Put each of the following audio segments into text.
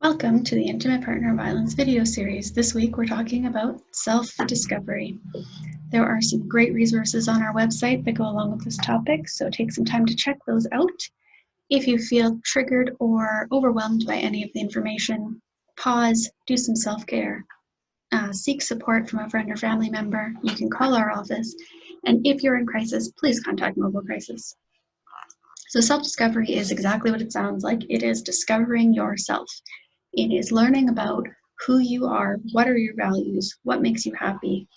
Welcome to the Intimate Partner Violence video series. This week we're talking about self-discovery. There are some great resources on our website that go along with this topic, so take some time to check those out. If you feel triggered or overwhelmed by any of the information, pause, do some self-care, seek support from a friend or family member. You can call our office, and if you're in crisis, please contact Mobile Crisis. So self-discovery is exactly what it sounds like. It is discovering yourself. It is learning about who you are, what are your values, what makes you happy.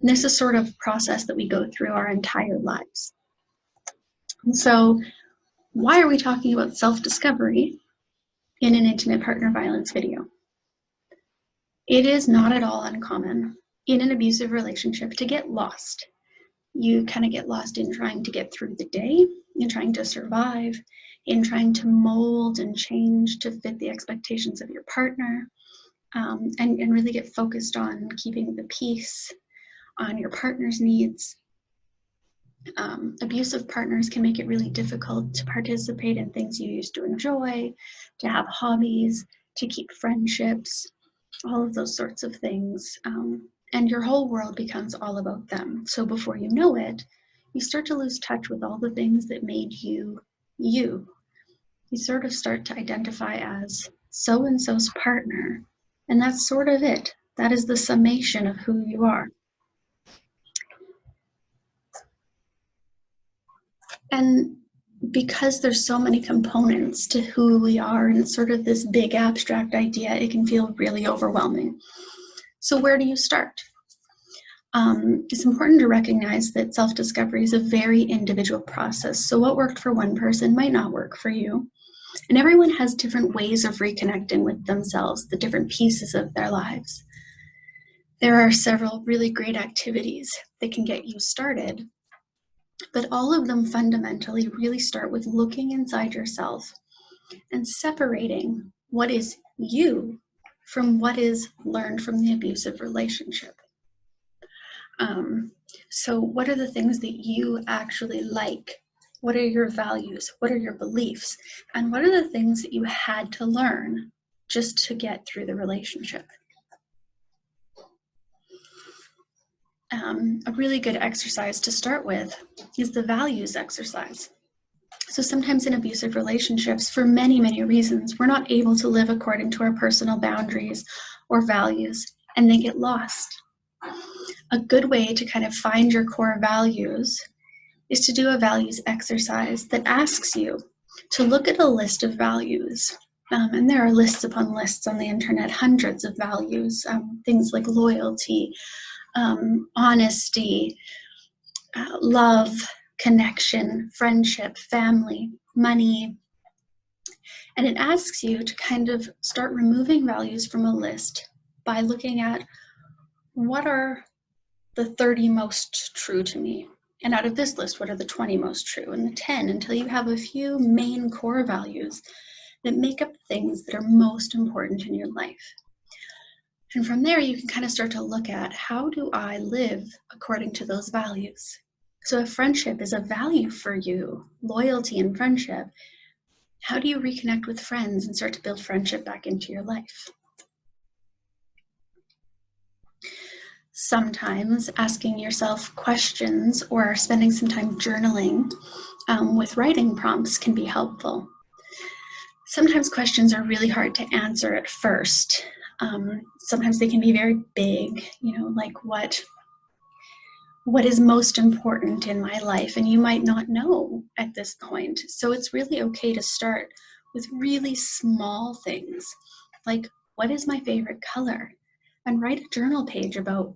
And this is sort of a process that we go through our entire lives. And so why are we talking about self-discovery in an intimate partner violence video? It is not at all uncommon in an abusive relationship to get lost. You kind of get lost in trying to get through the day, in trying to survive, in trying to mold and change to fit the expectations of your partner, and really get focused on keeping the peace, on your partner's needs. Abusive partners can make it really difficult to participate in things you used to enjoy, to have hobbies, to keep friendships, all of those sorts of things. And your whole world becomes all about them. So before you know it, you start to lose touch with all the things that made you, you. You sort of start to identify as so-and-so's partner, and that's sort of it. That is the summation of who you are. And because there's so many components to who we are, and it's sort of this big abstract idea, it can feel really overwhelming. So where do you start? It's important to recognize that self-discovery is a very individual process. So what worked for one person might not work for you. And everyone has different ways of reconnecting with themselves, the different pieces of their lives. There are several really great activities that can get you started, but all of them fundamentally really start with looking inside yourself and separating what is you from what is learned from the abusive relationship. So what are the things that you actually like? What are your values? What are your beliefs? And what are the things that you had to learn just to get through the relationship? A really good exercise to start with is the values exercise. So sometimes in abusive relationships, for many, many reasons, we're not able to live according to our personal boundaries or values, and they get lost. A good way to kind of find your core values is to do a values exercise that asks you to look at a list of values. And there are lists upon lists on the internet, hundreds of values, things like loyalty, honesty, love, connection, friendship, family, money. And it asks you to kind of start removing values from a list by looking at what are the 30 most true to me. And out of this list, what are the 20 most true and the 10, until you have a few main core values that make up things that are most important in your life. And from there, you can kind of start to look at, how do I live according to those values? So if friendship is a value for you, loyalty and friendship, how do you reconnect with friends and start to build friendship back into your life? Sometimes asking yourself questions or spending some time journaling with writing prompts can be helpful. Sometimes questions are really hard to answer at first. Sometimes they can be very big, like what is most important in my life, and you might not know at this point. So it's really okay to start with really small things, like what is my favorite color? And write a journal page about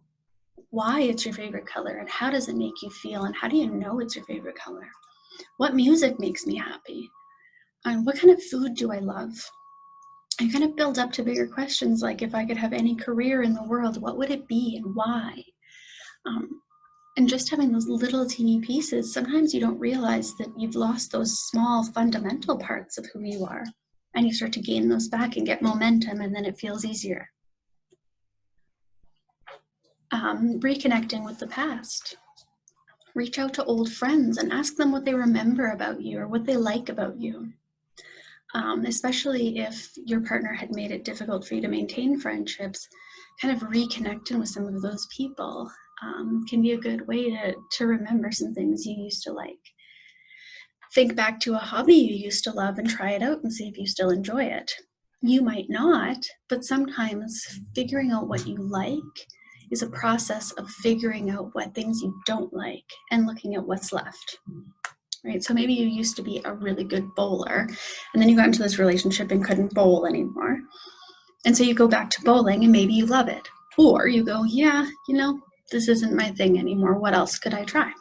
why it's your favorite color and how does it make you feel, and how do you know it's your favorite color? What music makes me happy? And what kind of food do I love? And kind of build up to bigger questions, like if I could have any career in the world, what would it be and why? And just having those little teeny pieces, sometimes you don't realize that you've lost those small fundamental parts of who you are, and you start to gain those back and get momentum, and then it feels easier. Reconnecting with the past. Reach out to old friends and ask them what they remember about you or what they like about you. especially if your partner had made it difficult for you to maintain friendships. Kind of reconnecting with some of those people can be a good way to remember some things you used to like. Think back to a hobby you used to love and try it out and see if you still enjoy it. You might not, but sometimes figuring out what you like is a process of figuring out what things you don't like and looking at what's left. Right? So maybe you used to be a really good bowler, and then you got into this relationship and couldn't bowl anymore. And so you go back to bowling and maybe you love it. Or you go, yeah, this isn't my thing anymore. What else could I try?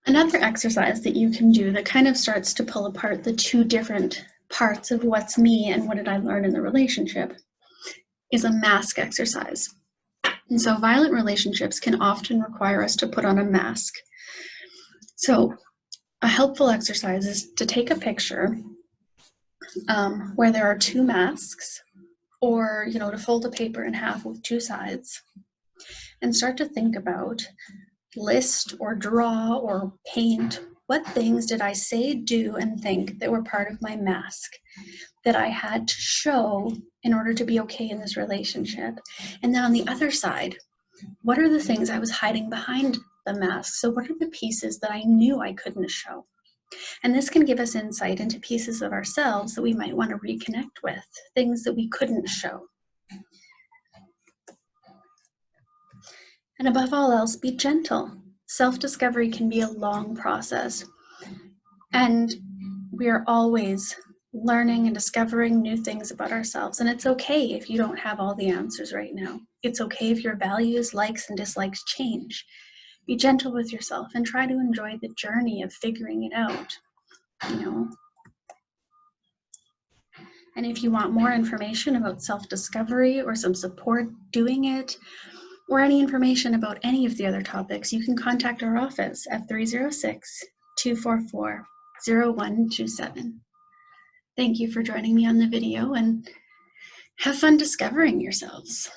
Another exercise that you can do that kind of starts to pull apart the two different parts of what's me and what did I learn in the relationship is a mask exercise. And so violent relationships can often require us to put on a mask. So a helpful exercise is to take a picture where there are two masks, or to fold a paper in half with two sides and start to think about, list or draw or paint, what things did I say, do, and think that were part of my mask that I had to show in order to be okay in this relationship? And then on the other side, what are the things I was hiding behind the mask? So what are the pieces that I knew I couldn't show? And this can give us insight into pieces of ourselves that we might want to reconnect with, things that we couldn't show. And above all else, be gentle. Self-discovery can be a long process. And we are always learning and discovering new things about ourselves. And it's okay if you don't have all the answers right now. It's okay if your values, likes, and dislikes change. Be gentle with yourself and try to enjoy the journey of figuring it out, And if you want more information about self-discovery or some support doing it, or any information about any of the other topics, you can contact our office at 306-244-0127. Thank you for joining me on the video, and have fun discovering yourselves.